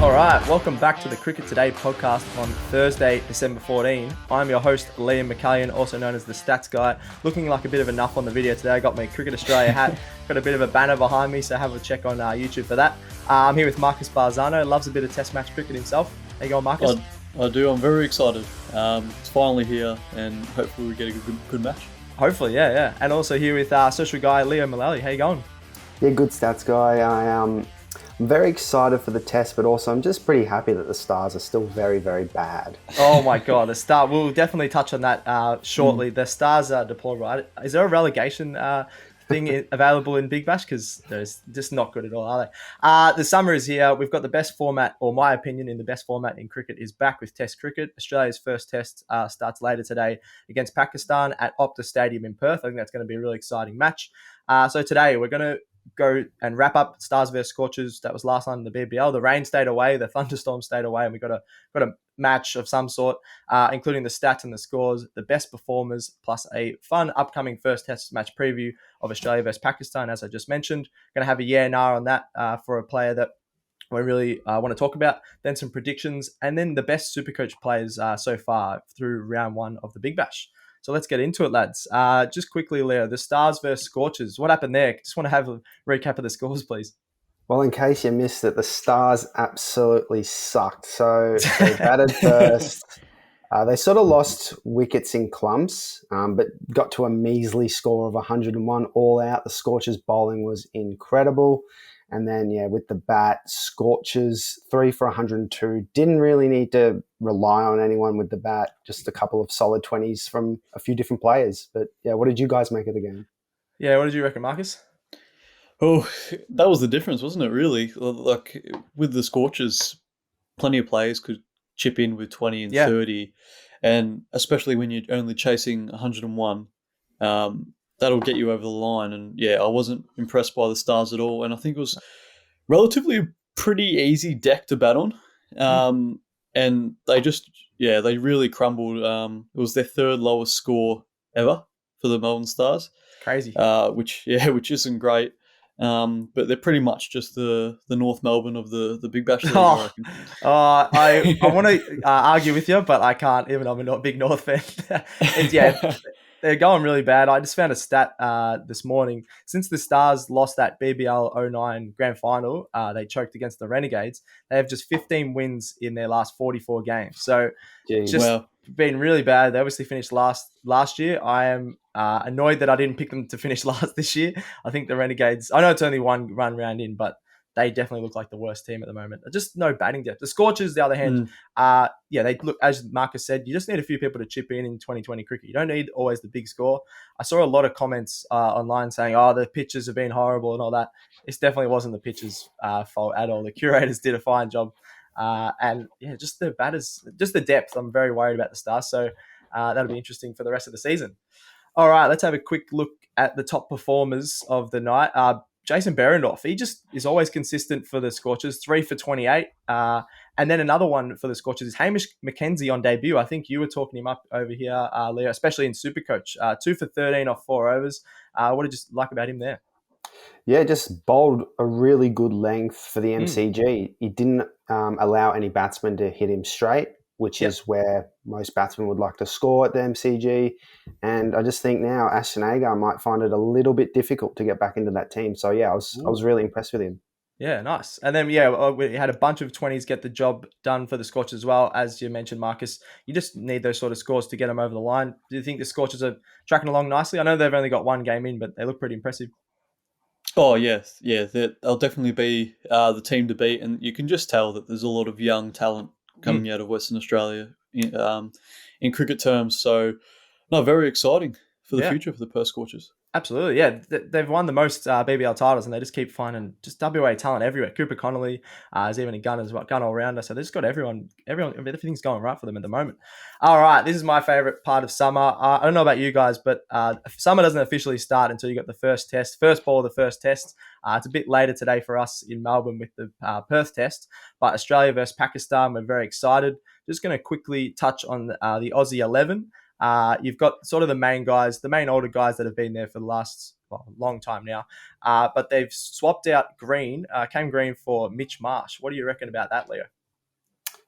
All right, welcome back to the Cricket Today podcast on Thursday, December 14. I'm your host, Liam McAllion, also known as the Stats Guy. Looking like a bit of a nuff on the video today. I got my Cricket Australia hat, got a bit of a banner behind me, so have a check on YouTube for that. I'm here with Marcus Bazzano, loves a bit of Test match cricket himself. How you going, Marcus? I do. I'm very excited. It's finally here, and hopefully we get a good match. Hopefully, yeah. And also here with social guy, Leo Mullaly. How you going? Yeah, good Stats Guy. I'm very excited for the test, but also I'm just pretty happy that the Stars are still very, very bad. Oh my God, the Stars. We'll definitely touch on that shortly. The Stars are deplorable. Is there a relegation thing available in Big Bash? Because they're just not good at all, are they? The summer is here. We've got the best format, or my opinion, in the best format in cricket is back with Test cricket. Australia's first test starts later today against Pakistan at Optus Stadium in Perth. I think that's going to be a really exciting match. So today we're going to go and wrap up Stars vs Scorchers. That was last night in the BBL. The rain stayed away, the thunderstorm stayed away, and we got a match of some sort, including the stats and the scores, the best performers, plus a fun upcoming first test match preview of Australia vs Pakistan, as I just mentioned. Going to have a yeah and nah on that for a player that we really want to talk about. Then some predictions, and then the best SuperCoach players so far through round one of the Big Bash. So let's get into it, lads. Just quickly, Leo, the Stars versus Scorchers. What happened there? Just want to have a recap of the scores, please. Well, in case you missed it, the Stars absolutely sucked. So they batted first. They sort of lost wickets in clumps, but got to a measly score of 101 all out. The Scorchers bowling was incredible. And then, with the bat, Scorchers 3 for 102. Didn't really need to rely on anyone with the bat. Just a couple of solid 20s from a few different players. But, what did you guys make of the game? Yeah, what did you reckon, Marcus? Oh, that was the difference, wasn't it, really? Like, with the Scorchers, plenty of players could chip in with 20 and 30. And especially when you're only chasing 101, that'll get you over the line. And I wasn't impressed by the Stars at all. And I think it was relatively a pretty easy deck to bat on. And they just, they really crumbled. It was their third lowest score ever for the Melbourne Stars. Crazy. Which isn't great. But they're pretty much just the North Melbourne of the Big Bash League, I reckon. I want to argue with you, but I can't, even though I'm a big North fan. They're going really bad. I just found a stat this morning. Since the Stars lost that BBL 09 grand final, they choked against the Renegades. They have just 15 wins in their last 44 games. So been really bad. They obviously finished last year. I am annoyed that I didn't pick them to finish last this year. I think the Renegades, I know it's only one run round in, but they definitely look like the worst team at the moment. Just no batting depth. The Scorchers, the other hand, they look, as Marcus said, you just need a few people to chip in 2020 cricket. You don't need always the big score. I saw a lot of comments online saying, the pitches have been horrible and all that. This definitely wasn't the pitches' fault at all. The curators did a fine job. Just the batters, just the depth. I'm very worried about the Stars. So that'll be interesting for the rest of the season. All right, let's have a quick look at the top performers of the night. Jason Behrendorff, he just is always consistent for the Scorchers, 3 for 28. And then another one for the Scorchers is Hamish McKenzie on debut. I think you were talking him up over here, Leo, especially in SuperCoach. 2 for 13 off 4 overs. What did you like about him there? Yeah, just bowled a really good length for the MCG. He didn't allow any batsmen to hit him straight, which is where most batsmen would like to score at the MCG. And I just think now Ashton Agar might find it a little bit difficult to get back into that team. So, I was really impressed with him. Yeah, nice. And then, we had a bunch of 20s get the job done for the Scorchers as well. As you mentioned, Marcus, you just need those sort of scores to get them over the line. Do you think the Scorchers are tracking along nicely? I know they've only got one game in, but they look pretty impressive. Oh, yes. Yeah, they'll definitely be the team to beat. And you can just tell that there's a lot of young talent coming out of Western Australia in cricket terms. So, very exciting for the future for the Perth Scorchers. Absolutely, yeah. They've won the most BBL titles, and they just keep finding just WA talent everywhere. Cooper Connolly is even a gun all-rounder, so they've just got everyone, everything's going right for them at the moment. All right, this is my favourite part of summer. I don't know about you guys, but summer doesn't officially start until you got the first ball of the first test. It's a bit later today for us in Melbourne with the Perth test, but Australia versus Pakistan, we're very excited. Just going to quickly touch on the Aussie 11. You've got sort of the main guys, the main older guys that have been there for the last long time now. But they've swapped out Cam Green for Mitch Marsh. What do you reckon about that, Leo?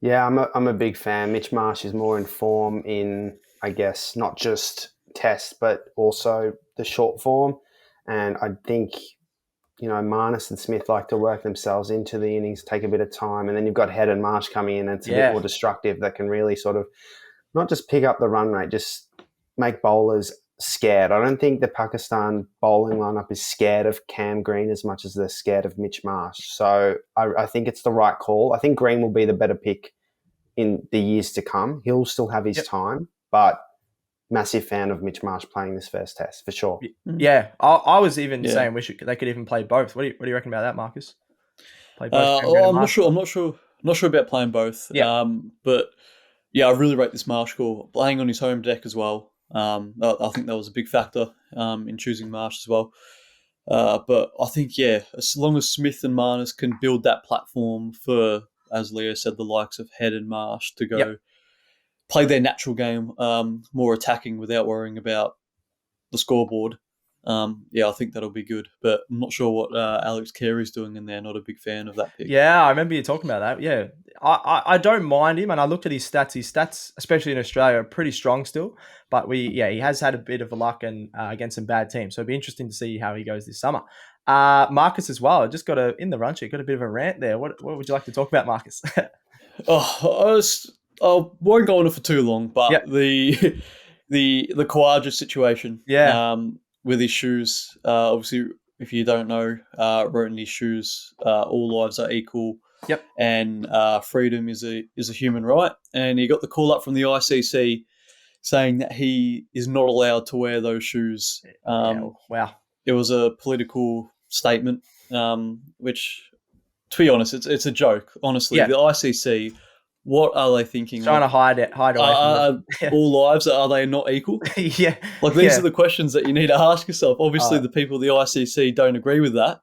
Yeah, I'm a big fan. Mitch Marsh is more in form in, I guess, not just Test, but also the short form. And I think, Marnus and Smith like to work themselves into the innings, take a bit of time. And then you've got Head and Marsh coming in, and it's a bit more destructive that can really sort of not just pick up the run rate, just make bowlers scared. I don't think the Pakistan bowling lineup is scared of Cam Green as much as they're scared of Mitch Marsh. So I think it's the right call. I think Green will be the better pick in the years to come. He'll still have his time, but massive fan of Mitch Marsh playing this first test for sure. Yeah, I was even saying they could even play both. What do you reckon about that, Marcus? Play both. I'm not sure. I'm not sure about playing both. Yeah. But yeah, I really rate this Marsh call. Playing on his home deck as well. I think that was a big factor in choosing Marsh as well. But I think, as long as Smith and Marnus can build that platform for, as Leo said, the likes of Head and Marsh to go play their natural game, more attacking without worrying about the scoreboard. I think that'll be good. But I'm not sure what Alex Carey's doing in there. Not a big fan of that pick. Yeah, I remember you talking about that. Yeah, I don't mind him, and I looked at his stats. His stats, especially in Australia, are pretty strong still. But he has had a bit of a luck and against some bad teams. So it'd be interesting to see how he goes this summer. Marcus as well. Just got in the run sheet, got a bit of a rant there. What would you like to talk about, Marcus? I won't go on it for too long, but the Khawaja situation. With his shoes, obviously, if you don't know, wrote in his shoes, all lives are equal. Yep. And freedom is a human right. And he got the call up from the ICC saying that he is not allowed to wear those shoes. Wow. It was a political statement, which, to be honest, it's a joke. Honestly, the ICC. What are they thinking? Trying to hide away from all lives, are they not equal? These are the questions that you need to ask yourself. Obviously, the people of the ICC don't agree with that.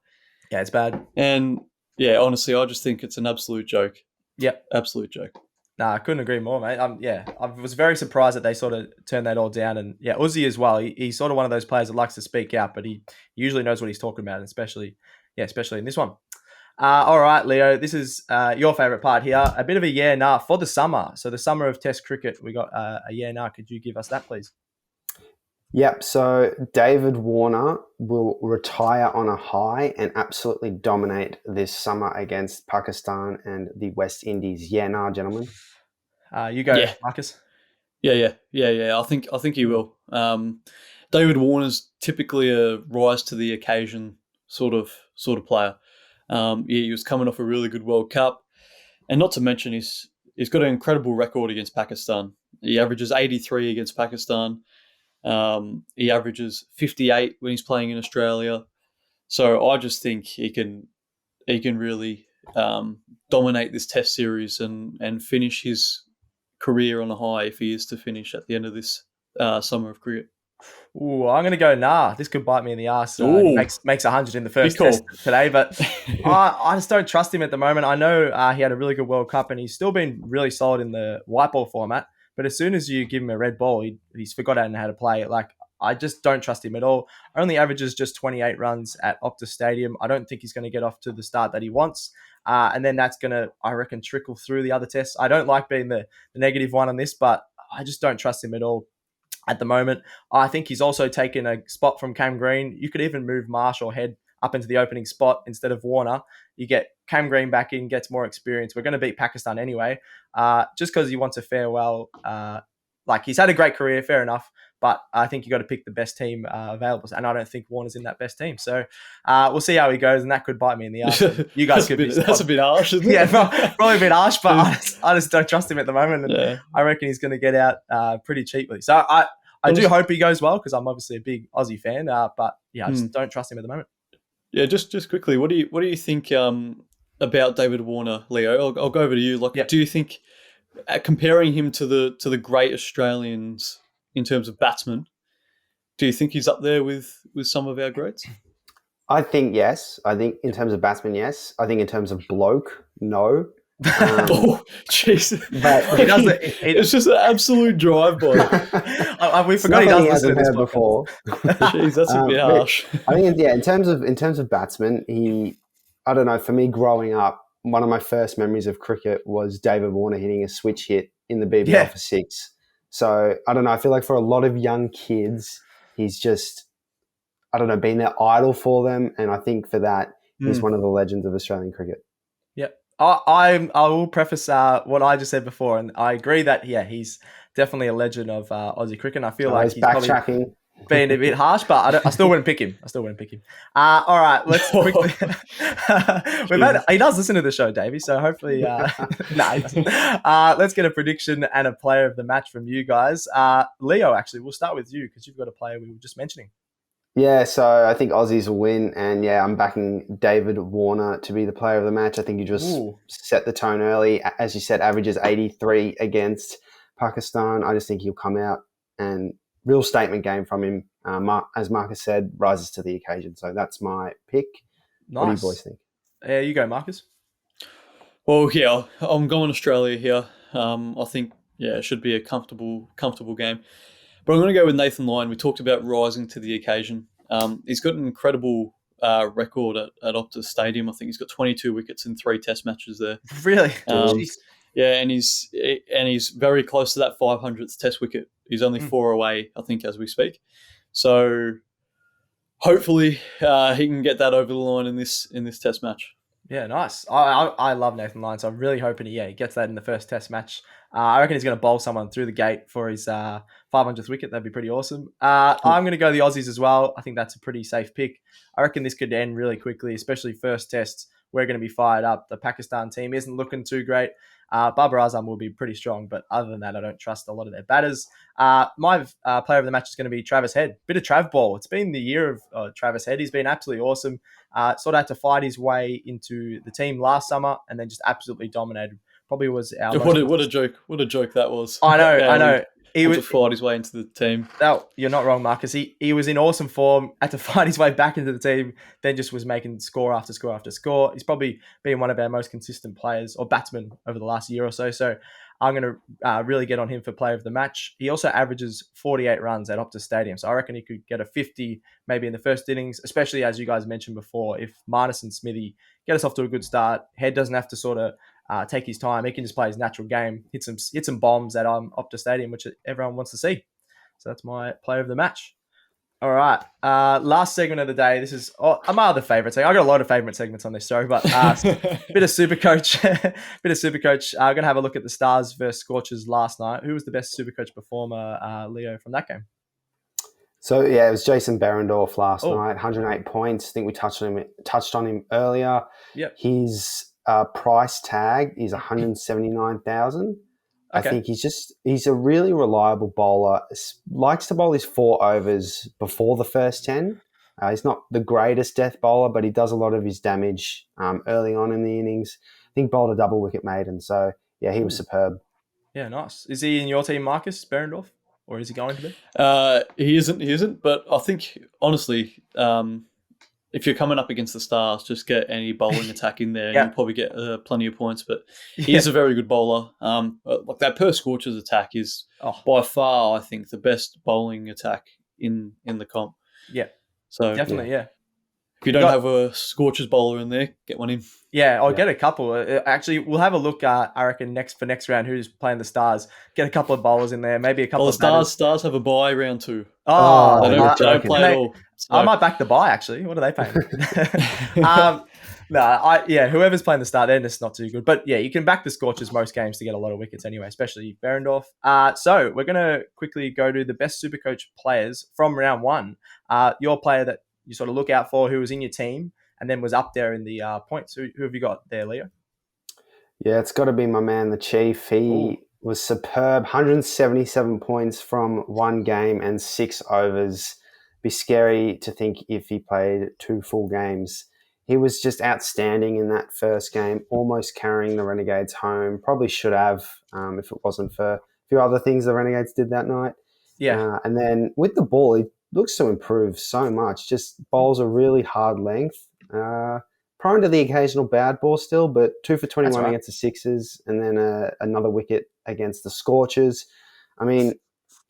Yeah, it's bad. And honestly, I just think it's an absolute joke. Yep. Absolute joke. Nah, I couldn't agree more, mate. I was very surprised that they sort of turned that all down. And Uzi as well. He's sort of one of those players that likes to speak out, but he usually knows what he's talking about, especially in this one. All right, Leo, this is your favourite part here. A bit of a nah for the summer. So the summer of Test cricket, we got a nah. Could you give us that, please? Yep. So David Warner will retire on a high and absolutely dominate this summer against Pakistan and the West Indies. Nah, gentlemen. You go, Marcus. Yeah. I think he will. David Warner's typically a rise to the occasion sort of player. He was coming off a really good World Cup, and not to mention he's got an incredible record against Pakistan. He averages 83 against Pakistan. He averages 58 when he's playing in Australia. So I just think he can really dominate this Test series and finish his career on a high if he is to finish at the end of this summer of cricket. Ooh, I'm going to go nah. This could bite me in the ass. Makes 100 in the first test today, but I just don't trust him at the moment. I know he had a really good World Cup and he's still been really solid in the white ball format, but as soon as you give him a red ball, he's forgotten how to play it. I just don't trust him at all. Only averages just 28 runs at Optus Stadium. I don't think he's going to get off to the start that he wants. And then that's going to, I reckon, trickle through the other tests. I don't like being the negative one on this, but I just don't trust him at all. At the moment, I think he's also taken a spot from Cam Green. You could even move Marsh or Head up into the opening spot instead of Warner. You get Cam Green back in, gets more experience. We're going to beat Pakistan anyway, just because he wants a farewell. He's had a great career, fair enough, but I think you got to pick the best team available, and I don't think Warner's in that best team. So we'll see how he goes, and that could bite me in the ass. You guys could that's a bit harsh, isn't it? Yeah, probably a bit harsh, but I just don't trust him at the moment, and I reckon he's going to get out pretty cheaply. So I do hope he goes well because I'm obviously a big Aussie fan, but I just don't trust him at the moment. Yeah, just quickly, what do you think about David Warner, Leo? I'll go over to you. Do you think comparing him to the great Australians in terms of batsmen, do you think he's up there with some of our greats? I think yes. I think in terms of batsmen, yes. I think in terms of bloke, no. Oh, jeez. But He does it. It's just an absolute drive-by. We forgot he does listen to this heard podcast. before. Jeez, that's a bit But harsh. I think, in terms of batsmen, I don't know. For me, growing up, one of my first memories of cricket was David Warner hitting a switch hit in the BBL for 6. So I don't know. I feel like for a lot of young kids, he's just, I don't know, been their idol for them, and I think for that, he's one of the legends of Australian cricket. Yep. I will preface what I just said before, and I agree that he's definitely a legend of Aussie cricket. And I feel like he's backtracking. Probably been a bit harsh, but I still wouldn't pick him. All right, let's quickly. He does listen to the show, Davey. So hopefully, he doesn't. Let's get a prediction and a player of the match from you guys. Leo, actually, we'll start with you because you've got a player we were just mentioning. Yeah, so I think Aussies will win, and I'm backing David Warner to be the player of the match. I think he just set the tone early. As you said, averages 83 against Pakistan. I just think he'll come out and real statement game from him. As Marcus said, rises to the occasion. So that's my pick. Nice. What do you boys think? Yeah, you go, Marcus. Well, yeah, I'm going Australia here. I think, it should be a comfortable game. But I'm going to go with Nathan Lyon. We talked about rising to the occasion. He's got an incredible record at Optus Stadium. I think he's got 22 wickets in 3 Test matches there. Really? Yeah, and he's very close to that 500th Test wicket. He's only 4 away, I think, as we speak. So hopefully he can get that over the line in this Test match. Yeah, nice. I love Nathan Lyon, so I'm really hoping he gets that in the first Test match. I reckon he's going to bowl someone through the gate for his 500th wicket. That'd be pretty awesome. I'm going to go the Aussies as well. I think that's a pretty safe pick. I reckon this could end really quickly, especially first Test. We're going to be fired up. The Pakistan team isn't looking too great. Babar Azam will be pretty strong, but other than that, I don't trust a lot of their batters. My player of the match is going to be Travis Head. Bit of Trav ball. It's been the year of Travis Head. He's been absolutely awesome. Sort of had to fight his way into the team last summer and then just absolutely dominated. Probably was our what a joke! What a joke that was. I know. He was to fight his way into the team. No, you're not wrong, Marcus. He was in awesome form, had to fight his way back into the team, then just was making score after score after score. He's probably been one of our most consistent players or batsmen over the last year or so. So I'm going to really get on him for player of the match. He also averages 48 runs at Optus Stadium. So I reckon he could get a 50 maybe in the first innings, especially as you guys mentioned before, if Marnus and Smithy get us off to a good start. Head doesn't have to sort of take his time. He can just play his natural game, hit some bombs at Optus Stadium, which everyone wants to see. So that's my player of the match. All right. Last segment of the day. This is my other favourite segment. I got a lot of favourite segments on this show, but bit of SuperCoach. I'm going to have a look at the Stars versus Scorchers last night. Who was the best SuperCoach performer, Leo, from that game? So, it was Jason Behrendorff last night, 108 points. I think we touched on him earlier. Yep. His price tag is 179,000. Okay. I think he's a really reliable bowler. Likes to bowl his 4 overs before the first 10. He's not the greatest death bowler, but he does a lot of his damage early on in the innings. I think bowled a double wicket maiden. So, he was superb. Yeah, nice. Is he in your team, Marcus Behrendorff? Or is he going to be? He isn't. But I think, honestly, if you're coming up against the Stars, just get any bowling attack in there. You'll probably get plenty of points. But he is a very good bowler. Like that per Scorchers attack is by far, I think, the best bowling attack in the comp. Yeah. So definitely, yeah. If you don't have a Scorchers bowler in there, get one in. Yeah, I'll get a couple. Actually, we'll have a look, I reckon, next round, who's playing the Stars. Get a couple of bowlers in there, maybe a couple of Stars have a bye round 2. They don't play at all. So. I might back the bye, actually. What are they paying? Whoever's playing the Stars, they're just not too good. But, you can back the Scorchers most games to get a lot of wickets anyway, especially Behrendorff. So we're going to quickly go to the best SuperCoach players from round 1. Your player that you sort of look out for, who was in your team and then was up there in the points. Who have you got there, Leo? Yeah, it's got to be my man, the Chief. He was superb. 177 points from 1 game and 6 overs. Be scary to think if he played 2 full games. He was just outstanding in that first game, almost carrying the Renegades home. Probably should have if it wasn't for a few other things the Renegades did that night. Yeah. And then with the ball, he looks to improve so much. Just bowls a really hard length. prone to the occasional bad ball still, but 2 for 21 right. against the Sixers, and then another wicket against the Scorchers. I mean,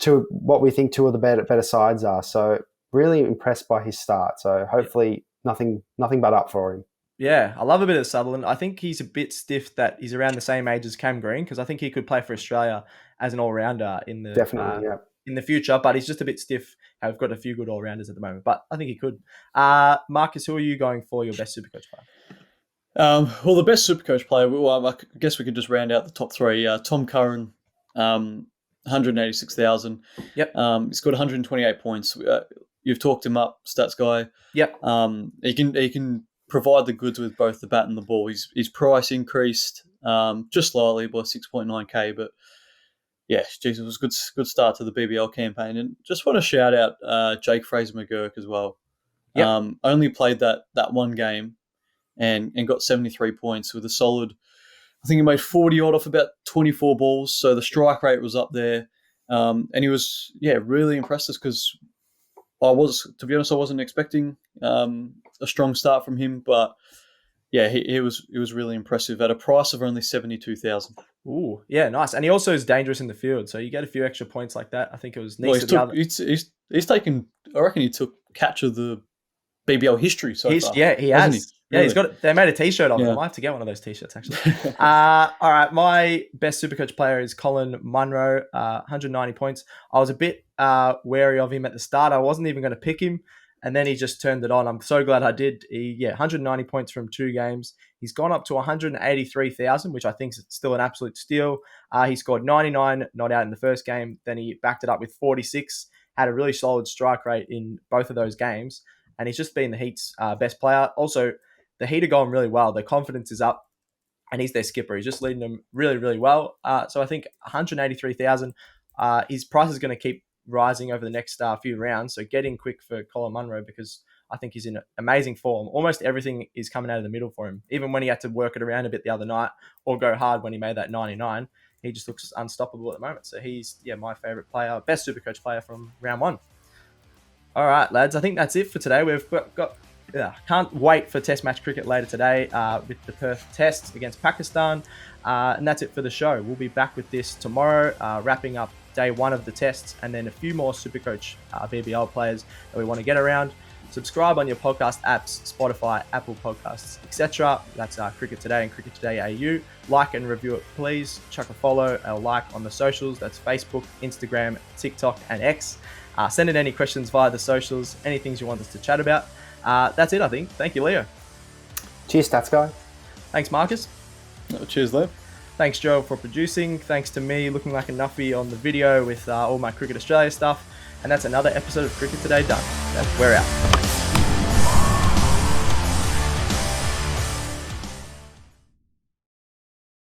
to what we think two of the better sides are. So really impressed by his start. So hopefully nothing but up for him. Yeah, I love a bit of Sutherland. I think he's a bit stiff that he's around the same age as Cam Green, because I think he could play for Australia as an all-rounder in the Definitely, yeah. in the future, but he's just a bit stiff. We've got a few good all-rounders at the moment, but I think he could. Marcus, who are you going for your best Supercoach player? Well, the best Supercoach player, well, I guess we could just round out the top three. Tom Curran, 186,000. Yep. He's got 128 points. You've talked him up, stats guy. Yep. He can provide the goods with both the bat and the ball. His price increased just slightly by 6.9k, but yeah, geez, it was a good start to the BBL campaign. And just want to shout out Jake Fraser-McGurk as well. Yep. Only played that one game and got 73 points with a solid, I think he made 40 odd off about 24 balls. So the strike rate was up there. And he was, really impressed us because to be honest, I wasn't expecting a strong start from him, but yeah, he was really impressive at a price of only 72,000. Ooh, yeah, nice. And he also is dangerous in the field, so you get a few extra points like that. I think it was nice. Well, he's taken. I reckon he took catch of the BBL history so far. Yeah, he has. Really? Yeah, he's got. They made a T-shirt of him. I might have to get one of those T-shirts actually. All right, my best Supercoach player is Colin Munro, 190 points. I was a bit wary of him at the start. I wasn't even going to pick him, and then he just turned it on. I'm so glad I did. 190 points from 2 games. He's gone up to 183,000, which I think is still an absolute steal. He scored 99 not out in the first game. Then he backed it up with 46. Had a really solid strike rate in both of those games. And he's just been the Heat's best player. Also, the Heat are going really well. Their confidence is up, and he's their skipper. He's just leading them really, really well. So I think 183,000. His price is going to keep rising over the next few rounds. So get in quick for Colin Munro because I think he's in amazing form. Almost everything is coming out of the middle for him. Even when he had to work it around a bit the other night or go hard when he made that 99, he just looks unstoppable at the moment. So he's my favourite player, best Supercoach player from round 1. All right, lads. I think that's it for today. We've got can't wait for Test match cricket later today with the Perth Test against Pakistan. And that's it for the show. We'll be back with this tomorrow, wrapping up day 1 of the tests and then a few more Supercoach BBL players that we want to get around. Subscribe on your podcast apps, Spotify, Apple Podcasts, etc. That's Cricket Today and Cricket Today AU. Like and review it, please. Chuck a follow or like on the socials. That's Facebook, Instagram, TikTok, and X. Send in any questions via the socials, any things you want us to chat about. That's it, I think. Thank you, Leo. Cheers, Stats Guy. Thanks, Marcus. Cheers, Leo. Thanks, Joe, for producing. Thanks to me looking like a nuffy on the video with all my Cricket Australia stuff. And that's another episode of Cricket Today done. We're out.